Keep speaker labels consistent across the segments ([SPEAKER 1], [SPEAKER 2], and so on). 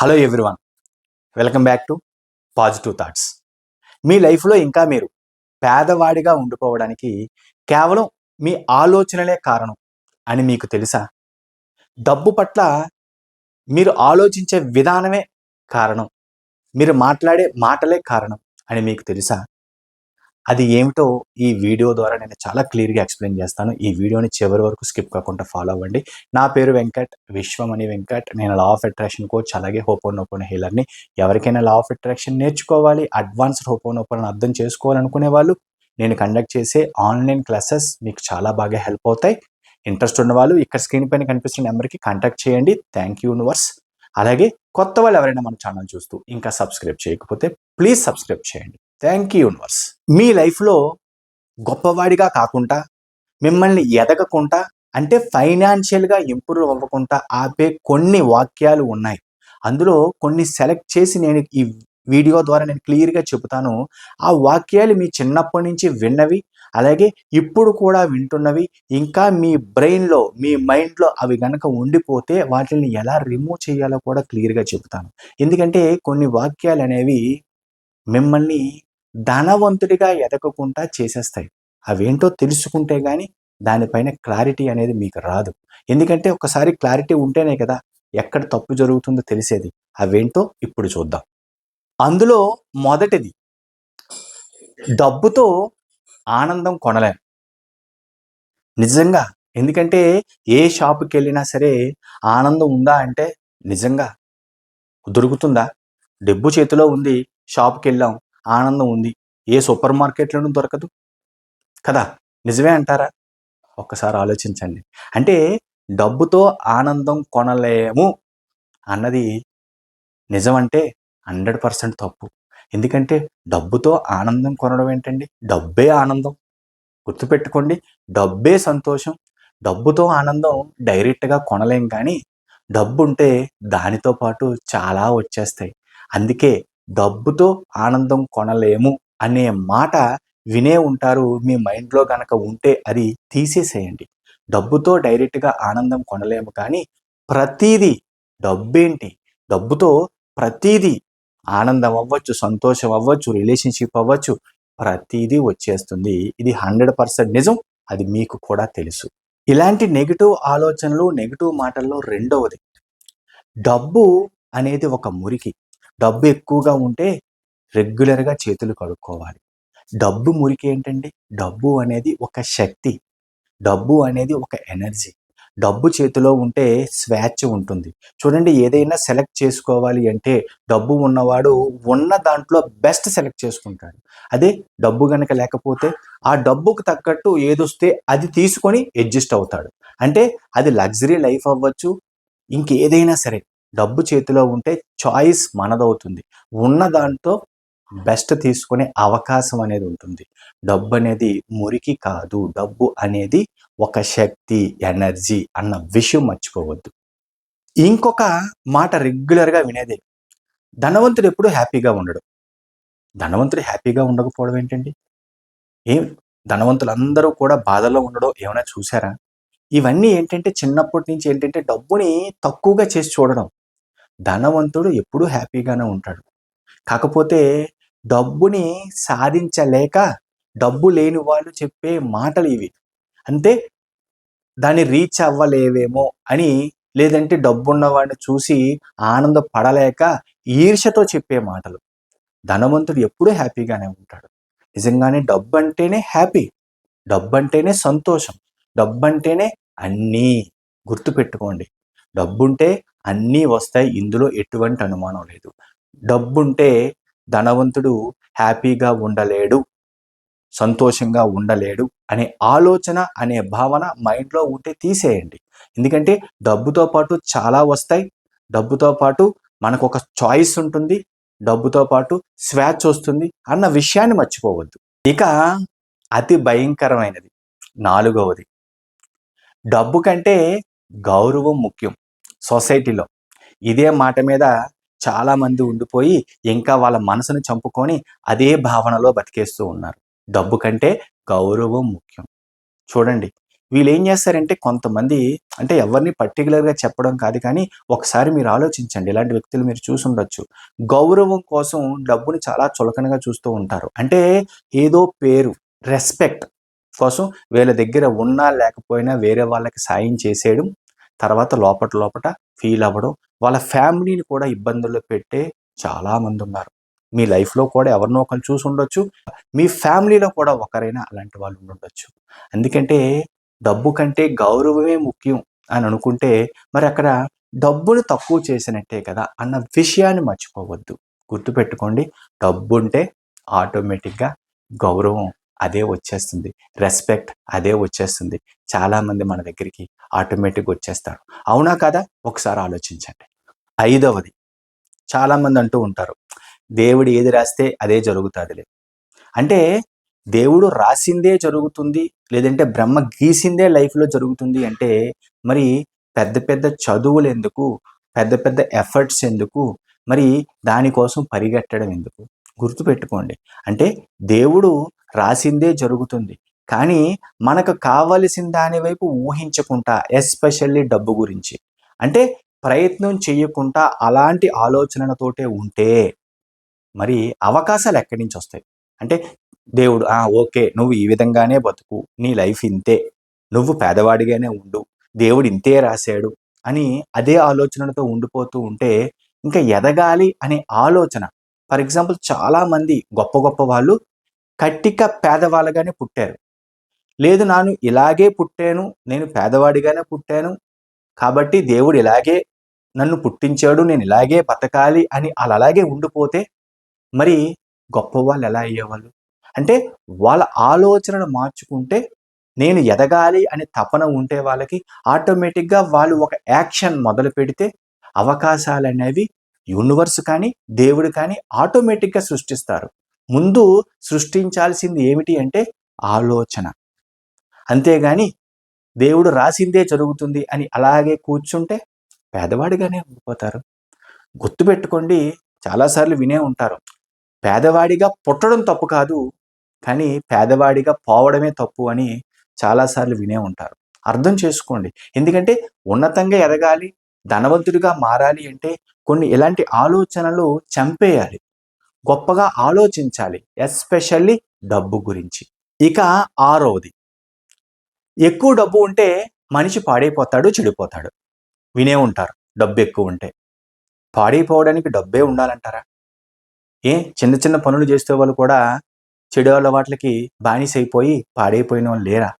[SPEAKER 1] Hello everyone, welcome back to positive thoughts. మీ లైఫ్లో ఇంకా మీరు పేదవాడిగా ఉండిపోవడానికి కేవలం మీ ఆలోచనలే కారణం అని మీకు తెలుసా? డబ్బు పట్ల మీరు ఆలోచించే విధానమే కారణం, మీరు మాట్లాడే మాటలే కారణం అని మీకు తెలుసా? అది ఏమిటో ఈ వీడియో ద్వారా నేను చాలా క్లియర్గా ఎక్స్ప్లెయిన్ చేస్తాను. ఈ వీడియోని చివరి వరకు స్కిప్ కాకుండా ఫాలో అవ్వండి. నా పేరు వెంకట్, విశ్వమణి వెంకట్. నేను లా ఆఫ్ అట్రాక్షన్ కోచ్, అలాగే హోపోనోపోనో హీలర్ని. ఎవరికైనా లా ఆఫ్ అట్రాక్షన్ నేర్చుకోవాలి, అడ్వాన్స్డ్ హోపోనోపోనోని అర్థం చేసుకోవాలనుకునే వాళ్ళు నేను కండక్ట్ చేసే ఆన్లైన్ క్లాసెస్ మీకు చాలా బాగా హెల్ప్ అవుతాయి. ఇంట్రెస్ట్ ఉన్నవాళ్ళు ఇక్కడ స్క్రీన్ పైన కనిపిస్తున్న నెంబర్కి కాంటాక్ట్ చేయండి. Thank you universe. అలాగే కొత్త వాళ్ళు ఎవరైనా మన ఛానల్ చూస్తూ ఇంకా సబ్స్క్రైబ్ చేయకపోతే ప్లీజ్ సబ్స్క్రైబ్ చేయండి. Thank you universe. మీ లైఫ్లో గొప్పవాడిగా కాకుండా, మిమ్మల్ని ఎదగకుండా, అంటే ఫైనాన్షియల్గా ఇంప్రూవ్ అవ్వకుండా ఆపే కొన్ని వాక్యాలు ఉన్నాయి. అందులో కొన్ని సెలెక్ట్ చేసి నేను ఈ వీడియో ద్వారా నేను క్లియర్గా చెబుతాను. ఆ వాక్యాలు మీ చిన్నప్పటి నుంచి విన్నవి, అలాగే ఇప్పుడు కూడా వింటున్నవి, ఇంకా మీ బ్రెయిన్లో, మీ మైండ్లో అవి గనక ఉండిపోతే వాటిని ఎలా రిమూవ్ చేయాలో కూడా క్లియర్గా చెబుతాను. ఎందుకంటే కొన్ని వాక్యాలు అనేవి మిమ్మల్ని ధనవంతుడిగా ఎదగకుండా చేసేస్తాయి. అవేంటో తెలుసుకుంటే గానీ దానిపైన క్లారిటీ అనేది మీకు రాదు. ఎందుకంటే ఒకసారి క్లారిటీ ఉంటేనే కదా ఎక్కడ తప్పు జరుగుతుందో తెలిసేది. అవేంటో ఇప్పుడు చూద్దాం. అందులో మొదటిది, డబ్బుతో ఆనందం కొనలేం. నిజంగా. ఎందుకంటే ఏ షాపుకెళ్ళినా సరే ఆనందం ఉందా అంటే నిజంగా దొరుకుతుందా? డబ్బు చేతిలో ఉంది, షాప్‌కెళ్ళాం, ఆనందం ఉంది. ఏ సూపర్ మార్కెట్‌లోనూ దొరకదు కదా! నిజమే అంటారా? ఒక్కసారి ఆలోచించండి. అంటే డబ్బుతో ఆనందం కొనలేము అన్నది నిజమంటే 100% తప్పు. ఎందుకంటే డబ్బుతో ఆనందం కొనడం ఏంటండి? డబ్బే ఆనందం. గుర్తుపెట్టుకోండి, డబ్బే సంతోషం. డబ్బుతో ఆనందం డైరెక్ట్‌గా కొనలేం కానీ, డబ్బుంటే దానితో పాటు చాలా వచ్చేస్తాయి. అందుకే డబ్బుతో ఆనందం కొనలేము అనే మాట వినే ఉంటారు. మీ మైండ్‌లో గనక ఉంటే అది తీసేసేయండి. డబ్బుతో డైరెక్ట్‌గా ఆనందం కొనలేము కానీ, ప్రతీదీ డబ్బేంటి? డబ్బుతో ప్రతీదీ ఆనందం అవ్వచ్చు, సంతోషం అవ్వచ్చు, రిలేషన్‌షిప్ అవ్వచ్చు, ప్రతీదీ వచ్చేస్తుంది. ఇది 100% నిజం. అది మీకు కూడా తెలుసు. ఇలాంటి నెగెటివ్ ఆలోచనలు, నెగెటివ్ మాటల్లో రెండవది, డబ్బు అనేది ఒక మురికి. డబ్బు ఎక్కువగా ఉంటే రెగ్యులర్‌గా చేతులు కడుక్కోవాలి. డబ్బు మురికి ఏంటండి? డబ్బు అనేది ఒక శక్తి. డబ్బు అనేది ఒక ఎనర్జీ. డబ్బు చేతిలో ఉంటే స్వేచ్ఛ ఉంటుంది. చూడండి, ఏదైనా సెలెక్ట్ చేసుకోవాలి అంటే డబ్బు ఉన్నవాడు ఉన్న దాంట్లో బెస్ట్ సెలెక్ట్ చేసుకుంటాడు. అదే డబ్బు గనక లేకపోతే ఆ డబ్బుకు తగ్గట్టు ఏదొస్తే అది తీసుకొని అడ్జస్ట్ అవుతాడు. అంటే అది లగ్జరీ లైఫ్ అవ్వచ్చు, ఇంకేదైనా సరే. డబ్బు చేతిలో ఉంటే చాయిస్ మనదవుతుంది. ఉన్న దాంట్లో బెస్ట్ తీసుకునే అవకాశం అనేది ఉంటుంది. డబ్బు అనేది మురికి కాదు. డబ్బు అనేది ఒక శక్తి, ఎనర్జీ అన్న విషయం మర్చిపోవద్దు. ఇంకొక మాట రెగ్యులర్‌గా వినేదే, ధనవంతుడు ఎప్పుడూ హ్యాపీగా ఉండడు. ధనవంతుడు హ్యాపీగా ఉండకపోవడం ఏంటండి? ఏం ధనవంతులందరూ కూడా బాధలో ఉండడం ఏమైనా చూసారా? ఇవన్నీ ఏంటంటే చిన్నప్పటి నుంచి ఏంటంటే డబ్బుని తక్కువగా చేసి చూడడం. ధనవంతుడు ఎప్పుడూ హ్యాపీగానే ఉంటాడు. కాకపోతే డబ్బుని సాధించలేక డబ్బు లేని వాళ్ళు చెప్పే మాటలు ఇవి. అంటే దాన్ని రీచ్ అవ్వలేవేమో అని, లేదంటే డబ్బున్నవాడిని చూసి ఆనందపడలేక ఈర్ష్యతో చెప్పే మాటలు. ధనవంతుడు ఎప్పుడూ హ్యాపీగానే ఉంటాడు. నిజంగానే డబ్బంటేనే హ్యాపీ. డబ్బంటేనే సంతోషం. డబ్బంటేనే అన్నీ. గుర్తుపెట్టుకోండి. డబ్బుంటే అన్నీ వస్తాయి. ఇందులో ఎటువంటి అనుమానం లేదు. డబ్బుంటే ధనవంతుడు హ్యాపీగా ఉండలేడు, సంతోషంగా ఉండలేడు అనే ఆలోచన, అనే భావన మైండ్‌లో ఉంటే తీసేయండి. ఎందుకంటే డబ్బుతో పాటు చాలా వస్తాయి. డబ్బుతో పాటు మనకొక చాయిస్ ఉంటుంది. డబ్బుతో పాటు స్వేచ్ఛ వస్తుంది అన్న విషయాన్ని మర్చిపోవద్దు. ఇక అతి భయంకరమైనది నాలుగవది, డబ్బు కంటే గౌరవం ముఖ్యం సొసైటీలో. ఇదే మాట మీద చాలామంది ఉండిపోయి ఇంకా వాళ్ళ మనసును చంపుకొని అదే భావనలో బతికేస్తూ ఉన్నారు. డబ్బు కంటే గౌరవం ముఖ్యం. చూడండి, వీళ్ళేం చేస్తారంటే కొంతమంది, అంటే ఎవరిని పర్టిక్యులర్‌గా చెప్పడం కాదు కానీ, ఒకసారి మీరు ఆలోచించండి. ఇలాంటి వ్యక్తులు మీరు చూసుండొచ్చు. గౌరవం కోసం డబ్బుని చాలా చులకనగా చూస్తూ ఉంటారు. అంటే ఏదో పేరు, రెస్పెక్ట్ కోసం వీళ్ళ దగ్గర ఉన్నా లేకపోయినా వేరే వాళ్ళకి సాయం చేసేయడం, తర్వాత లోపట లోపట ఫీల్ అవ్వడం, వాళ్ళ ఫ్యామిలీని కూడా ఇబ్బందుల్లో పెట్టే చాలామందున్నారు. మీ లైఫ్‌లో కూడా ఎవరినో ఒకరిని చూసుండొచ్చు. మీ ఫ్యామిలీలో కూడా ఒకరైనా అలాంటి వాళ్ళు ఉండుండొచ్చు. ఎందుకంటే డబ్బు కంటే గౌరవమే ముఖ్యం అని అనుకుంటే, మరి అక్కడ డబ్బును తక్కువ చేసినట్టే కదా అన్న విషయాన్ని మర్చిపోవద్దు. గుర్తుపెట్టుకోండి, డబ్బుంటే ఆటోమేటిక్‌గా గౌరవం అదే వచ్చేస్తుంది. రెస్పెక్ట్ అదే వచ్చేస్తుంది. చాలామంది మన దగ్గరికి ఆటోమేటిక్‌గా వచ్చేస్తారు. అవునా కాదా? ఒకసారి ఆలోచించండి. ఐదవది, చాలామంది అంటూ ఉంటారు, దేవుడు ఏది రాస్తే అదే జరుగుతాదిలే. అంటే దేవుడు రాసిందే జరుగుతుంది, లేదంటే బ్రహ్మ గీసిందే లైఫ్‌లో జరుగుతుంది అంటే, మరి పెద్ద పెద్ద చదువులెందుకు? పెద్ద పెద్ద ఎఫర్ట్స్ ఎందుకు? మరి దానికోసం పరిగెట్టడం ఎందుకు? గుర్తుపెట్టుకోండి. అంటే దేవుడు రాసిందే జరుగుతుంది. కానీ మనకు కావలసిన దాని వైపు ఊహించకుండా, ఎస్పెషల్లీ డబ్బు గురించి. అంటే ప్రయత్నం చేయకుండా అలాంటి ఆలోచనలతోటే ఉంటే మరి అవకాశాలు ఎక్కడి నుంచొస్తాయి? అంటే దేవుడు ఓకే. నువ్వు ఈ విధంగానే బతుకు. నీ లైఫ్ ఇంతే. నువ్వు పేదవాడిగానే ఉండు. దేవుడు ఇంతే రాశాడు అని అదే ఆలోచనలతో ఉండిపోతూ ఉంటే ఇంకా ఎదగాలి అనే ఆలోచన. ఫర్ ఎగ్జాంపుల్ చాలామంది గొప్ప గొప్ప వాళ్ళు కట్టిక పేదవాళ్ళుగానే పుట్టారు. లేదు నాను ఇలాగే పుట్టాను. నేను పేదవాడిగానే పుట్టాను. కాబట్టి దేవుడు ఇలాగే నన్ను పుట్టించాడు. నేను ఇలాగే బతకాలి అని ఆళ్ళలాగే ఉండిపోతే మరి గొప్పవాళ్ళు ఎలా అయ్యేవాళ్ళు? అంటే వాళ్ళ ఆలోచనను మార్చుకుంటే, నేను ఎదగాలి అనే తపన ఉంటే వాళ్ళకి ఆటోమేటిక్‌గా వాళ్ళు ఒక యాక్షన్ మొదలుపెడితే అవకాశాలనేవి యూనివర్స్ కానీ, దేవుడు కానీ ఆటోమేటిక్‌గా సృష్టిస్తారు. ముందు సృష్టించాల్సింది ఏమిటి అంటే ఆలోచన. అంతేగాని దేవుడు రాసిందే జరుగుతుంది అని అలాగే కూర్చుంటే పేదవాడిగానే ఉండిపోతారు. గుర్తుపెట్టుకోండి, చాలా సార్లు వినే ఉంటారు. పేదవాడిగా పుట్టడం తప్పు కాదు. కానీ పేదవాడిగా పోవడమే తప్పు అని చాలా సార్లు వినే ఉంటారు. అర్థం చేసుకోండి. ఎందుకంటే ఉన్నతంగా ఎదగాలి, ధనవంతుడిగా మారాలి అంటే కొన్ని ఇలాంటి ఆలోచనలు చంపేయాలి. గొప్పగా ఆలోచించాలి. ఎస్పెషల్లీ డబ్బు గురించి. ఇక ఆరవది, ఎక్కువ డబ్బు ఉంటే మనిషి పాడైపోతాడు, చెడిపోతాడు. వినే ఉంటారు డబ్బెక్కువ ఉంటే. పాడైపోవడానికి డబ్బే ఉండాలంటారా? చిన్న చిన్న పనులు చేసేవాళ్ళు కూడా చెడు అలవాట్లకి బానిసైపోయి పాడైపోయిన వాళ్ళు లేరా?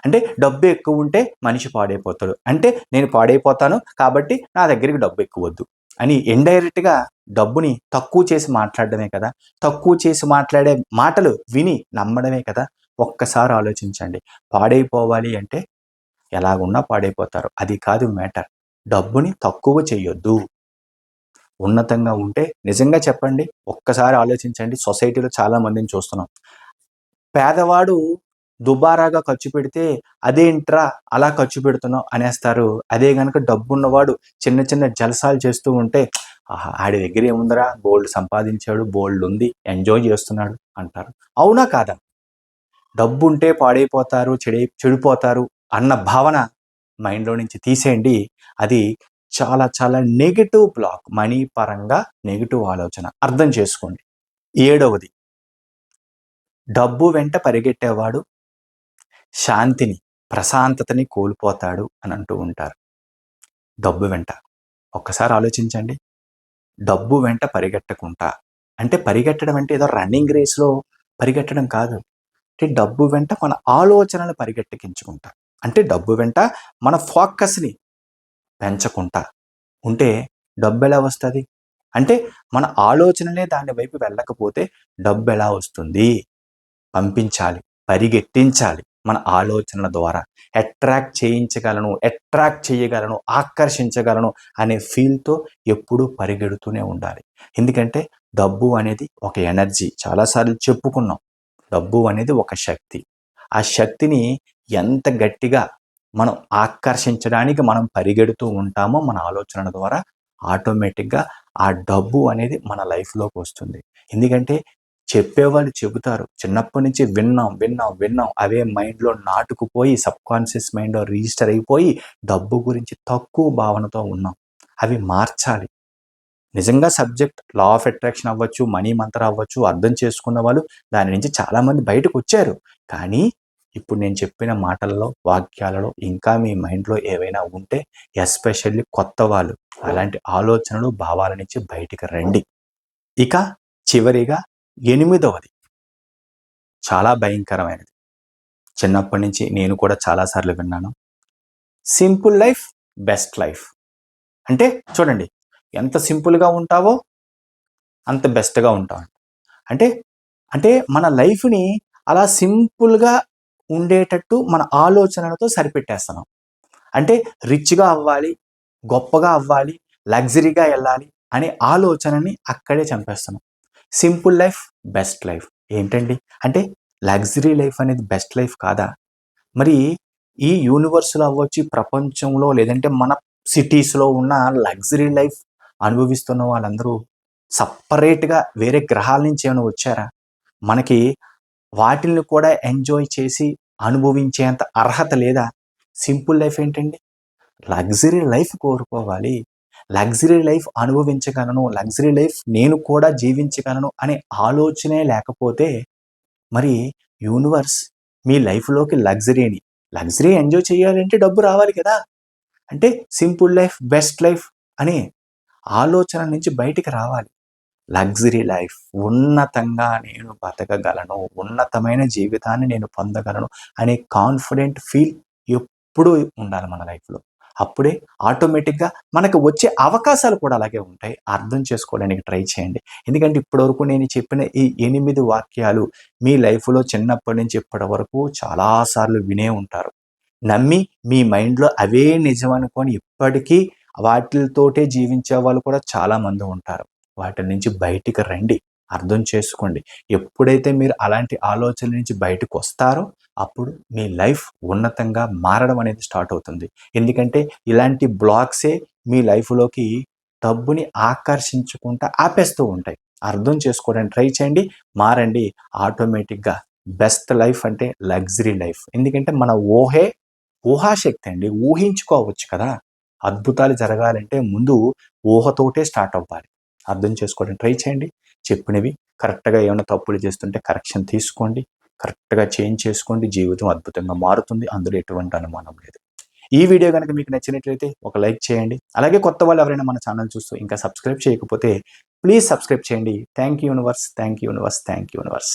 [SPEAKER 1] అంటే డబ్బు ఎక్కువ ఉంటే మనిషి పాడైపోతాడు. అంటే నేను పాడైపోతాను కాబట్టి నా దగ్గరికి డబ్బు ఎక్కువొద్దు అని ఇండైరెక్ట్‌గా డబ్బుని తక్కువ చేసి మాట్లాడడమే కదా! తక్కువ చేసి మాట్లాడే మాటలు విని నమ్మడమే కదా! ఒక్కసారి ఆలోచించండి. పాడైపోవాలి అంటే ఎలాగున్నా పాడైపోతారు. అది కాదు మ్యాటర్. డబ్బుని తక్కువ చెయ్యొద్దు. ఉన్నతంగా ఉంటే నిజంగా చెప్పండి, ఒక్కసారి ఆలోచించండి. సొసైటీలో చాలా మందిని చూస్తున్నాం. పేదవాడు దుబారాగా ఖర్చు పెడితే, "అదేంట్రా అలా ఖర్చు పెడుతున్నావు" అనేస్తారు. అదే గనక డబ్బున్నవాడు చిన్న చిన్న జల్సాలు చేస్తూ ఉంటే, "ఆహా! ఆడి దగ్గర ఏముందిరా బోలెడు సంపాదించాడు, బోలెడుంది, ఎంజాయ్ చేస్తున్నాడు" అంటారు. అవునా కాదా? డబ్బుంటే పాడైపోతారు, చెడిపోతారు అన్న భావన మైండ్‌లో నుంచి తీసేయండి. అది చాలా చాలా నెగెటివ్ బ్లాక్. మనీ పరంగా నెగెటివ్ ఆలోచన. అర్థం చేసుకోండి. ఏడవది, డబ్బు వెంట పరిగెట్టేవాడు శాంతిని, ప్రశాంతతని కోల్పోతాడు అని అంటూ ఉంటారు. డబ్బు వెంట. ఒక్కసారి ఆలోచించండి. డబ్బు వెంట పరిగెట్టకుంటా, అంటే పరిగెట్టడం అంటే ఏదో రన్నింగ్ రేస్‌లో పరిగెట్టడం కాదు. అంటే డబ్బు వెంట మన ఆలోచనలు పరిగెట్టించుకుంటా. అంటే డబ్బు వెంట మన ఫోకస్‌ని పెంచకుంటా ఉంటే డబ్బెలా వస్తది? అంటే మన ఆలోచనలే దాని వైపు వెళ్ళకపోతే డబ్బెలా వస్తుంది? పంపించాలి, పరిగెట్టించాలి మన ఆలోచనల ద్వారా. అట్రాక్ట్ చేయగలను, ఆకర్షించగలను అనే ఫీల్‌తో ఎప్పుడూ పరిగెడుతూనే ఉండాలి. ఎందుకంటే డబ్బు అనేది ఒక ఎనర్జీ. చాలా సార్లు చెప్పుకున్నాం. డబ్బు అనేది ఒక శక్తి. ఆ శక్తిని ఎంత గట్టిగా మనం ఆకర్షించడానికి మనం పరిగెడుతూ ఉంటామో మన ఆలోచనల ద్వారా ఆటోమేటిక్‌గా ఆ డబ్బు అనేది మన లైఫ్‌లోకి వస్తుంది. ఎందుకంటే చెప్పేవాళ్ళు చెబుతారు. చిన్నప్పటి నుంచి విన్నాం. అవే మైండ్‌లో నాటుకుపోయి సబ్‌కాన్షియస్ మైండ్‌లో రిజిస్టర్ అయిపోయి డబ్బు గురించి తక్కువ భావనతో ఉన్నాం. అవి మార్చాలి. నిజంగా సబ్జెక్ట్ లా ఆఫ్ అట్రాక్షన్ అవ్వచ్చు, మనీ మంత్ర అవ్వచ్చు, అర్థం చేసుకున్న వాళ్ళు దాని నుంచి చాలామంది బయటకొచ్చారు. కానీ ఇప్పుడు నేను చెప్పిన మాటలలో, వాక్యాలలో ఇంకా మీ మైండ్‌లో ఏవైనా ఉంటే ఎస్పెషల్లీ కొత్త వాళ్ళు అలాంటి ఆలోచనలు, భావాల నుంచి బయటికి రండి. ఇక చివరిగా 8వది చాలా భయంకరమైనది. చిన్నప్పటి నుంచి నేను కూడా చాలా సార్లు విన్నాను. Simple life, best life. అంటే చూడండి, ఎంత సింపుల్‌గా ఉంటావో అంత బెస్ట్‌గా ఉంటావు. అంటే అంటే మన లైఫ్‌ని అలా సింపుల్‌గా ఉండేటట్టు మన ఆలోచనలతో సరిపెట్టేస్తున్నాం. అంటే రిచ్‌గా అవ్వాలి, గొప్పగా అవ్వాలి, లగ్జరీగా ఎళ్ళాలి అనే ఆలోచనని అక్కడే చంపేస్తున్నాం. సింపుల్ లైఫ్, బెస్ట్ లైఫ్ ఏంటండి? అంటే లగ్జరీ లైఫ్ అనేది బెస్ట్ లైఫ్ కాదా? మరి ఈ యూనివర్స్‌లో అవ్వచ్చు, ప్రపంచంలో లేదంటే మన సిటీస్‌లో ఉన్న లగ్జరీ లైఫ్ అనుభవిస్తున్న వాళ్ళందరూ సెపరేట్‌గా వేరే గ్రహాల నుంచి ఏమైనా వచ్చారా? మనకి వాటిల్ని కూడా ఎంజాయ్ చేసి అనుభవించేంత అర్హత లేదా? సింపుల్ లైఫ్ ఏంటండి? లగ్జరీ లైఫ్ కోరుకోవాలి. లగ్జరీ లైఫ్ అనుభవించగలను, లగ్జరీ లైఫ్ నేను కూడా జీవించగలను అనే ఆలోచనే లేకపోతే మరి యూనివర్స్ మీ లైఫ్‌లోకి లగ్జరీ ఎంజాయ్ చేయాలంటే డబ్బు రావాలి కదా! అంటే సింపుల్ లైఫ్, బెస్ట్ లైఫ్ అనే ఆలోచన నుంచి బయటికి రావాలి. లగ్జరీ లైఫ్ ఉన్నతంగా నేను బతకగలను, ఉన్నతమైన జీవితాన్ని నేను పొందగలను అనే కాన్ఫిడెంట్ ఫీల్ ఎప్పుడూ ఉండాలి మన లైఫ్‌లో. అప్పుడే ఆటోమేటిక్‌గా మనకు వచ్చే అవకాశాలు కూడా అలాగే ఉంటాయి. అర్థం చేసుకోవడానికి ట్రై చేయండి. ఎందుకంటే ఇప్పటివరకు నేను చెప్పిన ఈ 8 వాక్యాలు మీ లైఫ్‌లో చిన్నప్పటి నుంచి ఇప్పటి వరకు చాలా సార్లు వినే ఉంటారు. నమ్మి మీ మైండ్‌లో అవే నిజం అనుకోని ఇప్పటికీ వాటిలతోటే జీవించే వాళ్ళు కూడా చాలామంది ఉంటారు. వాటి నుంచి బయటికి రండి. అర్థం చేసుకోండి. ఎప్పుడైతే మీరు అలాంటి ఆలోచనల నుంచి బయటకొస్తారో అప్పుడు మీ లైఫ్ ఉన్నతంగా మారడం అనేది స్టార్ట్ అవుతుంది. ఎందుకంటే ఇలాంటి బ్లాక్సే మీ లైఫ్‌లోకి డబ్బుని ఆకర్షించకుండా ఆపేస్తూ ఉంటాయి. అర్థం చేసుకోవడానికి ట్రై చేయండి. మారండి. ఆటోమేటిక్‌గా బెస్ట్ లైఫ్ అంటే లగ్జరీ లైఫ్. ఎందుకంటే మన ఊహాశక్తి అండి. ఊహించుకోవచ్చు కదా! అద్భుతాలు జరగాలంటే ముందు ఊహతోటే స్టార్ట్ అవ్వాలి. అర్థం చేసుకోవడానికి ట్రై చేయండి. చెప్పినవి కరెక్ట్‌గా ఏమైనా తప్పులు చేస్తుంటే కరెక్షన్ తీసుకోండి. కరెక్ట్‌గా చేంజ్ చేసుకోండి. జీవితం అద్భుతంగా మారుతుంది. అందులో ఎటువంటి అనుమానం లేదు. ఈ వీడియో గనుక మీకు నచ్చినట్లయితే ఒక లైక్ చేయండి. అలాగే కొత్త వాళ్ళు ఎవరైనా మన ఛానల్ చూస్తూ ఇంకా సబ్స్క్రైబ్ చేయకపోతే ప్లీజ్ సబ్స్క్రైబ్ చేయండి. Thank you universe. Thank you universe. Thank you universe.